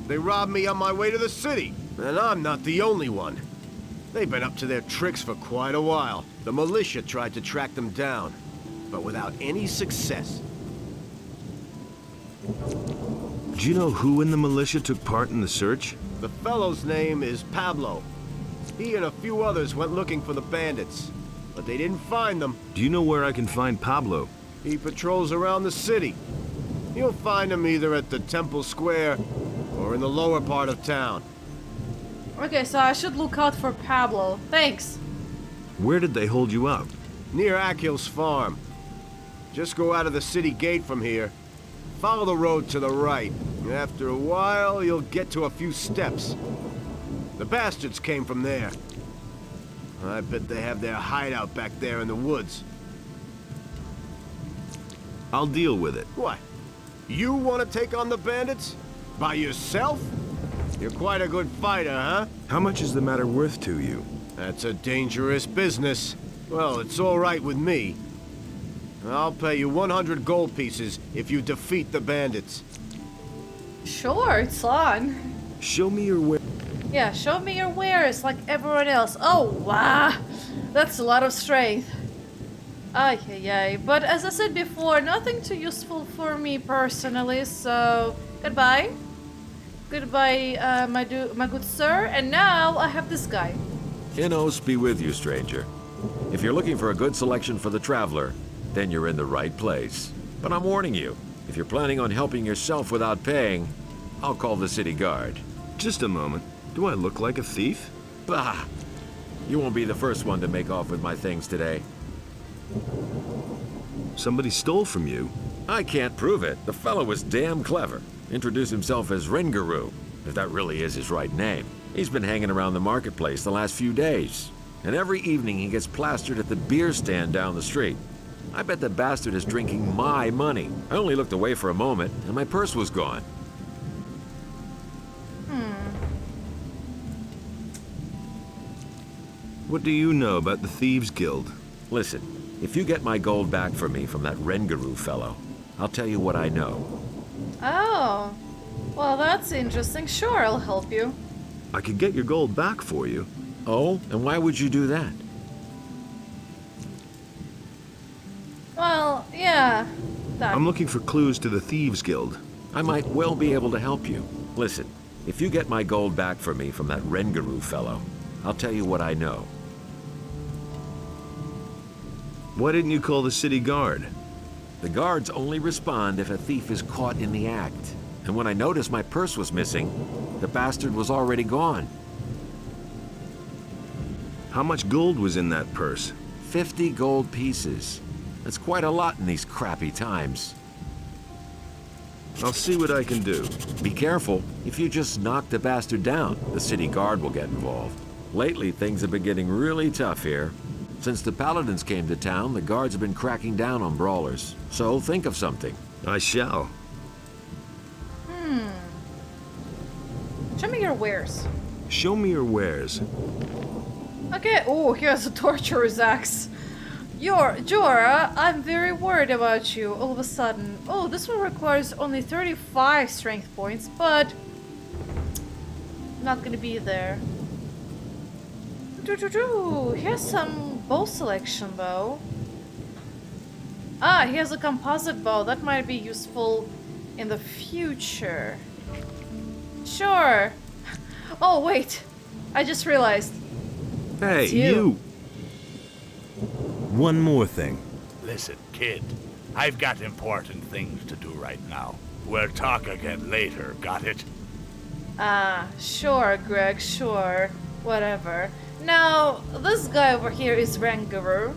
They robbed me on my way to the city, and I'm not the only one. They've been up to their tricks for quite a while. The militia tried to track them down, but without any success. Do you know who in the militia took part in the search? The fellow's name is Pablo. He and a few others went looking for the bandits, but they didn't find them. Do you know where I can find Pablo? He patrols around the city. You'll find him either at the Temple Square or in the lower part of town. Okay, so I should look out for Pablo. Thanks. Where did they hold you up? Near Akil's farm. Just go out of the city gate from here. Follow the road to the right. After a while, you'll get to a few steps. The bastards came from there. I bet they have their hideout back there in the woods. I'll deal with it. What? You want to take on the bandits? By yourself? You're quite a good fighter, huh? How much is the matter worth to you? That's a dangerous business. Well, it's all right with me. I'll pay you 100 gold pieces if you defeat the bandits. Sure, it's on. Show me your wares. Yeah, show me your wares like everyone else. Oh, wow. That's a lot of strength. Ay. But as I said before, nothing too useful for me personally, so goodbye. Goodbye, my good sir. And now I have this guy. Innos be with you, stranger. If you're looking for a good selection for the traveler, then you're in the right place. But I'm warning you, if you're planning on helping yourself without paying, I'll call the city guard. Just a moment. Do I look like a thief? Bah! You won't be the first one to make off with my things today. Somebody stole from you. I can't prove it. The fellow was damn clever. Introduced himself as Ringaru, if that really is his right name. He's been hanging around the marketplace the last few days. And every evening he gets plastered at the beer stand down the street. I bet the bastard is drinking my money. I only looked away for a moment, and my purse was gone. What do you know about the Thieves Guild? Listen, if you get my gold back for me from that Rengaroo fellow, I'll tell you what I know. Oh. Well, that's interesting. Sure, I'll help you. I could get your gold back for you. Oh? And why would you do that? Well, yeah. I'm looking for clues to the Thieves Guild. I might well be able to help you. Listen, if you get my gold back for me from that Rengaroo fellow, I'll tell you what I know. Why didn't you call the city guard? The guards only respond if a thief is caught in the act. And when I noticed my purse was missing, the bastard was already gone. How much gold was in that purse? 50 gold pieces. That's quite a lot in these crappy times. I'll see what I can do. Be careful. If you just knock the bastard down, the city guard will get involved. Lately, things have been getting really tough here. Since the Paladins came to town, the guards have been cracking down on brawlers. So think of something. I shall. Show me your wares. Show me your wares. Okay, oh, here's a torturer's axe. Jorah, I'm very worried about you all of a sudden. Oh, this one requires only 35 strength points, but not gonna be there. Here's some bow selection, though. Ah, here's a composite bow. That might be useful in the future. Sure. Oh, wait. I just realized. Hey, It's you. One more thing. Listen, kid. I've got important things to do right now. We'll talk again later, got it? Ah, sure, Greg, sure. Whatever. Now, this guy over here is Rengaroo.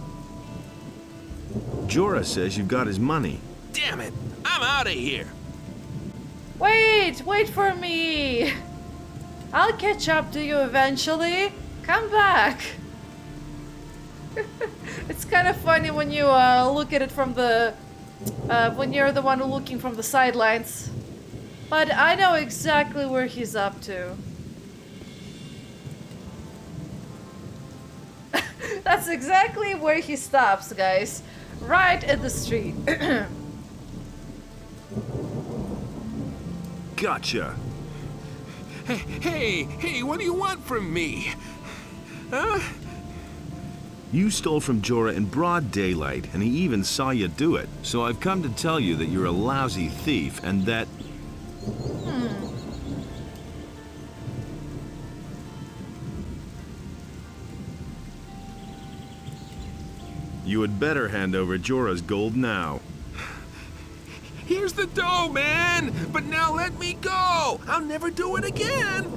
Jorah says you've got his money. Damn it! I'm out of here! Wait for me! I'll catch up to you eventually. Come back! It's kind of funny when you look at it from the... when you're the one looking from the sidelines. But I know exactly where he's up to. That's exactly where he stops, guys. Right at the street. Gotcha. Hey, what do you want from me? Huh? You stole from Jorah in broad daylight, and he even saw you do it. So I've come to tell you that you're a lousy thief, and that... You had better hand over Jorah's gold now. Here's the dough, man! But now let me go! I'll never do it again!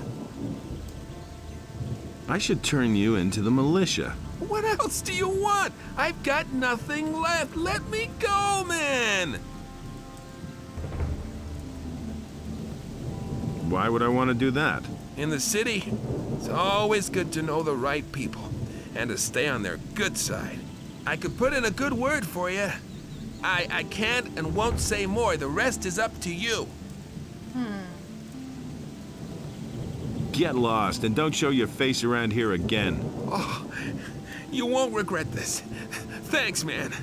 I should turn you into the militia. What else do you want? I've got nothing left. Let me go, man! Why would I want to do that? In the city, it's always good to know the right people and to stay on their good side. I could put in a good word for you. I can't and won't say more. The rest is up to you. Get lost and don't show your face around here again. Oh, you won't regret this. Thanks, man.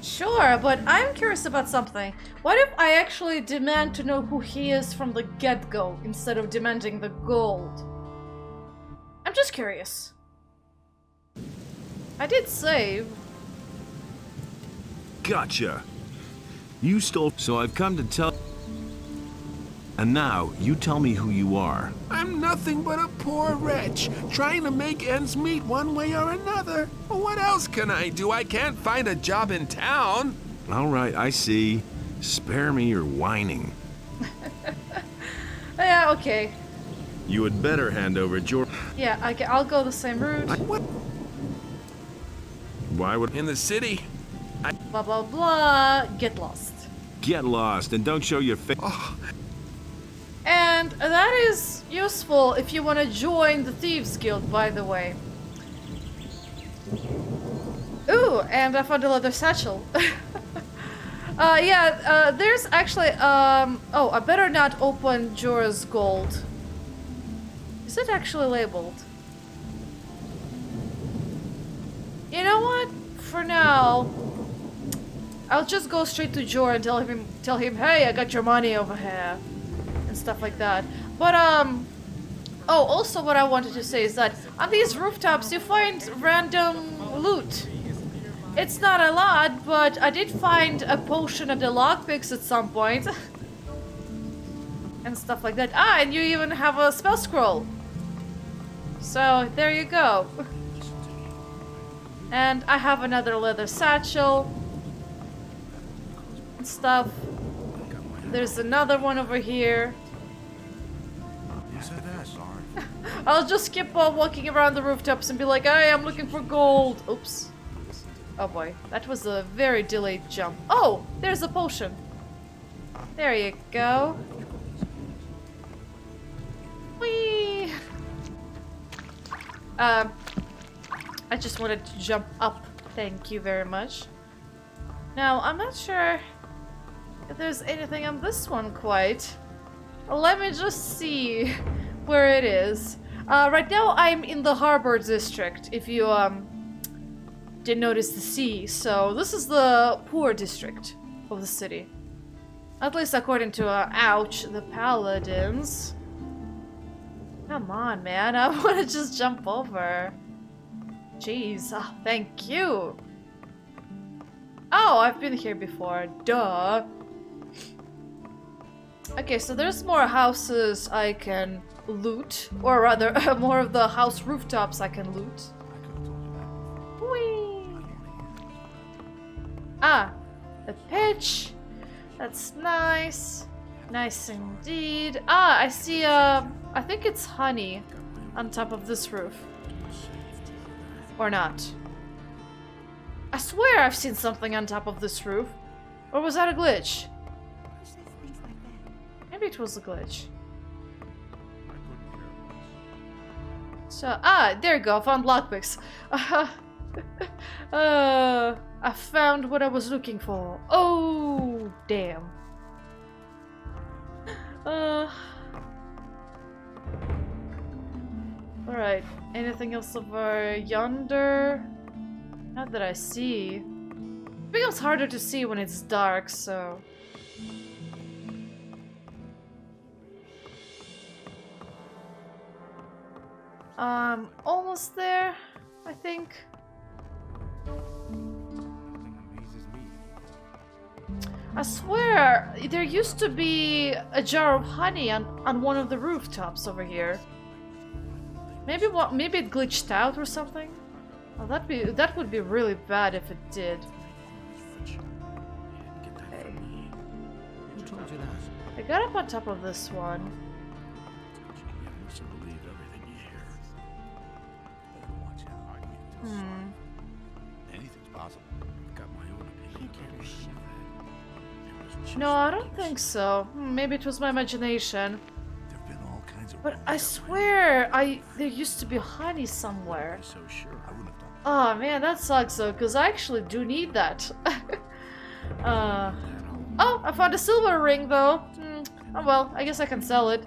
Sure, but I'm curious about something. What if I actually demand to know who he is from the get-go instead of demanding the gold? I'm just curious. I did save. Gotcha. You stole, so I've come to tell... And now, you tell me who you are. I'm nothing but a poor wretch, trying to make ends meet one way or another. What else can I do? I can't find a job in town. All right, I see. Spare me your whining. Yeah, okay. You had better hand over Jorah. Yeah, I'll go the same route. What? Why would... In the city, Blah, blah, blah. Get lost. Get lost and don't show your face. Oh. And that is useful if you want to join the Thieves Guild, by the way. Ooh, and I found a leather satchel. There's actually, oh, I better not open Jorah's gold. Is it actually labeled? You know what? For now, I'll just go straight to Jorah and tell him, hey, I got your money over here, and stuff like that. But oh, also what I wanted to say is that on these rooftops you find random loot. It's not a lot, but I did find a potion of the lockpicks at some point, and stuff like that. Ah, and you even have a spell scroll. So there you go. And I have another leather satchel and stuff. There's another one over here. I'll just keep on walking around the rooftops and be like, hey, I'm looking for gold. Oops. Oh boy, that was a very delayed jump. Oh, there's a potion. There you go. Whee! I just wanted to jump up. Thank you very much. Now, I'm not sure if there's anything on this one quite. Let me just see where it is. Right now I'm in the harbor district, if you didn't notice the sea. So this is the poor district of the city. At least according to, ouch, the Paladins. Come on, man, I want to just jump over. Jeez, oh, thank you. Oh, I've been here before, duh. Okay, so there's more houses I can loot, or rather, more of the house rooftops I can loot. Whee! Ah, the pitch. That's nice. Nice indeed. Ah, I see, I think it's honey on top of this roof. Or not. I swear I've seen something on top of this roof. Or was that a glitch? Maybe it was a glitch. So, ah, there you go, I found lockpicks. I found what I was looking for. Oh, damn. Alright, anything else over yonder? Not that I see. It becomes harder to see when it's dark, so... almost there, I think. I swear, there used to be a jar of honey on one of the rooftops over here. Maybe it glitched out or something? Oh, that would be really bad if it did. Okay. I got up on top of this one. Anything's possible. Got my own opinion. No, I don't think so. Maybe it was my imagination. There've been all kinds of. But I swear, there used to be honey somewhere. So sure, I wouldn't have done. Oh man, that sucks though, because I actually do need that. Oh, I found a silver ring though. Oh well, I guess I can sell it.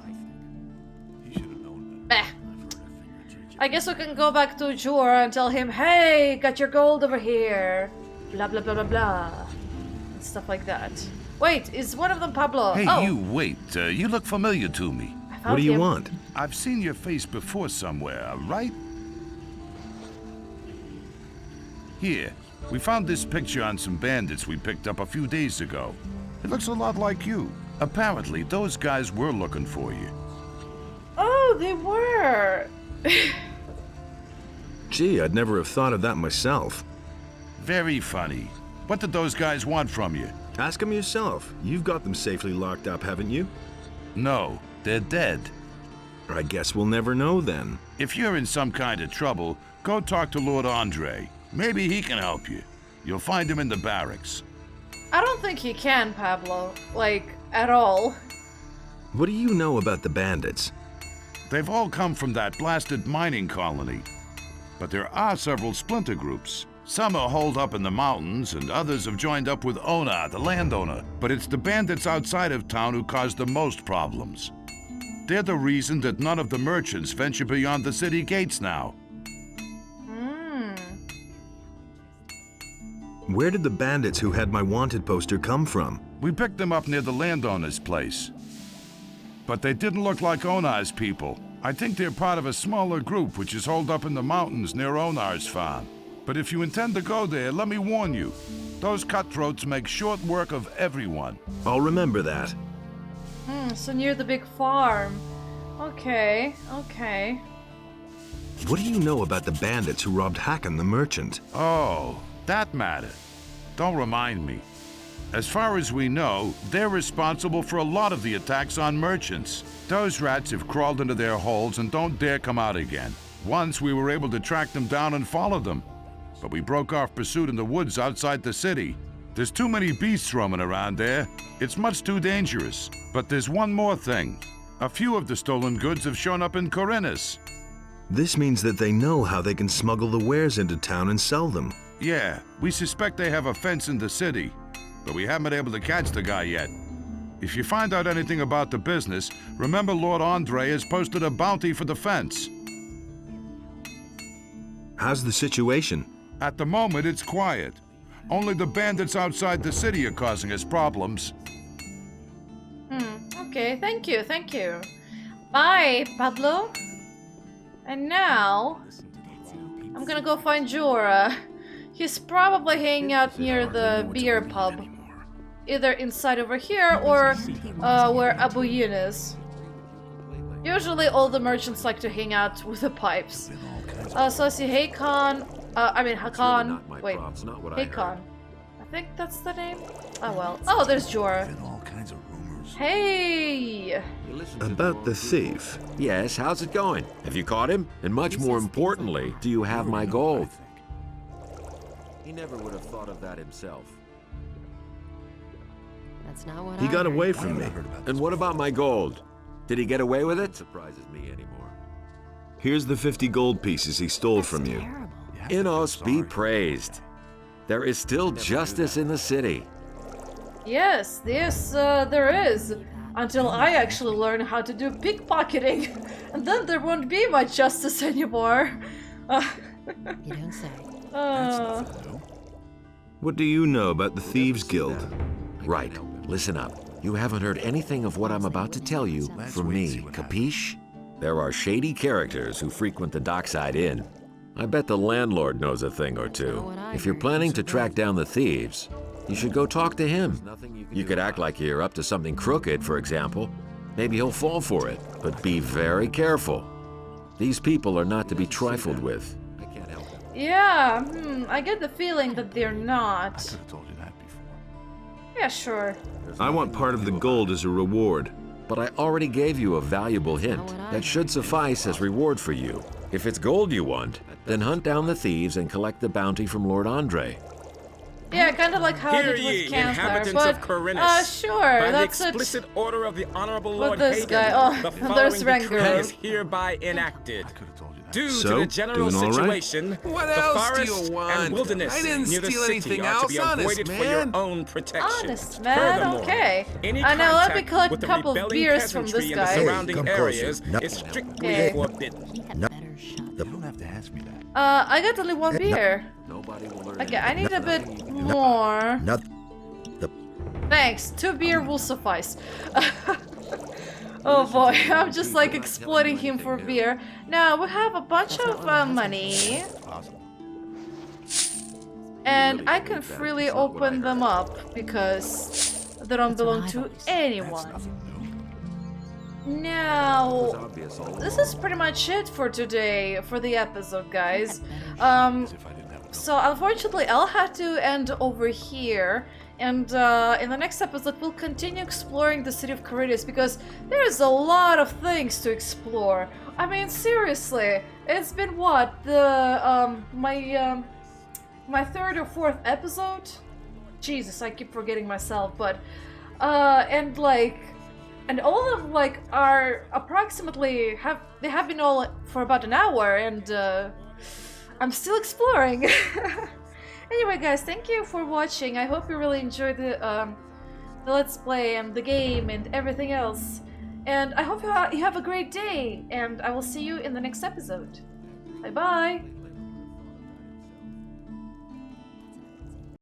Bah. I guess we can go back to Jorah and tell him, hey, got your gold over here. Blah blah blah blah blah. And stuff like that. Wait, is one of them Pablo? Hey, oh. you, wait. You look familiar to me. What do you want? I've seen your face before somewhere, right? Here, we found this picture on some bandits we picked up a few days ago. It looks a lot like you. Apparently, those guys were looking for you. Oh, they were. Gee, I'd never have thought of that myself. Very funny. What did those guys want from you? Ask them yourself. You've got them safely locked up, haven't you? No, they're dead. I guess we'll never know then. If you're in some kind of trouble, go talk to Lord Andre. Maybe he can help you. You'll find him in the barracks. I don't think he can, Pablo. Like, at all. What do you know about the bandits? They've all come from that blasted mining colony. But there are several splinter groups. Some are holed up in the mountains, and others have joined up with Ona, the landowner. But it's the bandits outside of town who cause the most problems. They're the reason that none of the merchants venture beyond the city gates now. Where did the bandits who had my wanted poster come from? We picked them up near the landowner's place. But they didn't look like Onar's people. I think they're part of a smaller group which is holed up in the mountains near Onar's farm. But if you intend to go there, let me warn you. Those cutthroats make short work of everyone. I'll remember that. So near the big farm. Okay, okay. What do you know about the bandits who robbed Hakon the merchant? Oh, that matter. Don't remind me. As far as we know, they're responsible for a lot of the attacks on merchants. Those rats have crawled into their holes and don't dare come out again. Once we were able to track them down and follow them, but we broke off pursuit in the woods outside the city. There's too many beasts roaming around there. It's much too dangerous. But there's one more thing. A few of the stolen goods have shown up in Khorinis. This means that they know how they can smuggle the wares into town and sell them. Yeah, we suspect they have a fence in the city, but we haven't been able to catch the guy yet. If you find out anything about the business, remember Lord Andre has posted a bounty for the fence. How's the situation? At the moment, it's quiet. Only the bandits outside the city are causing us problems. Okay, thank you, thank you. Bye, Pablo. And now, I'm gonna go find Jorah. He's probably hanging out near the beer pub. Either inside over here or where Abu Yin is. Usually all the merchants like to hang out with the pipes. So I see Hakon. Hakon. Wait, Hakon. I think that's the name. Oh well. Oh, there's Jorah. Hey! About the thief. Yes, how's it going? Have you caught him? And much more importantly, do you have my gold? He never would have thought of that himself. That's not what He got away from me. And what about my gold? Did he get away with it? Surprises me anymore. Here's the 50 gold pieces he stole from you. Innos be praised. There is still justice in the city. Yes, there is. Until I actually learn how to do pickpocketing. And then there won't be much justice anymore. You don't say. What do you know about the Thieves Guild? Right. Listen up. You haven't heard anything of what I'm about to tell you from me, capiche? There are shady characters who frequent the Dockside Inn. I bet the landlord knows a thing or two. If you're planning to track down the thieves, you should go talk to him. You could act like you're up to something crooked, for example. Maybe he'll fall for it, but be very careful. These people are not to be trifled with. Yeah, I get the feeling that they're not. Yeah, sure. I want part of the gold as a reward. But I already gave you a valuable hint that should suffice as reward for you. If it's gold you want, then hunt down the thieves and collect the bounty from Lord Andre. Yeah, kind of like how I did with Cancer, but sure, by that's the explicit order of the Honorable Lord this Hagen, guy, the there's following decree Ranguru. is hereby enacted. Due So, to the general doing all right? situation, What the else do forest you want? and wilderness I didn't near the steal city anything are to be else, avoided honest for your man. own protection. Honest man, Furthermore, okay. any Now let me contact collect with a the couple of rebelling beers from peasantry this in the guy. surrounding Hey, come closer. areas No. is strictly Okay. forbidden. You don't have to ask me that. I got only one beer. Nobody will learn. Okay, I need a bit more. Not Thanks, 2 beer will suffice. Oh boy, I'm just like exploiting him for beer. Now, we have a bunch of money. And I can freely open them up because they don't belong to anyone. Now, this is pretty much it for today, for the episode, guys. So unfortunately, I'll have to end over here. And in the next episode, we'll continue exploring the city of Khorinis because there's a lot of things to explore. I mean, seriously, it's been what, my 3rd or 4th episode? Jesus, I keep forgetting myself, but and all of them like are approximately they have been all for about an hour, and I'm still exploring. Anyway, guys, thank you for watching. I hope you really enjoyed the Let's Play and the game and everything else. And I hope you have a great day, and I will see you in the next episode. Bye-bye!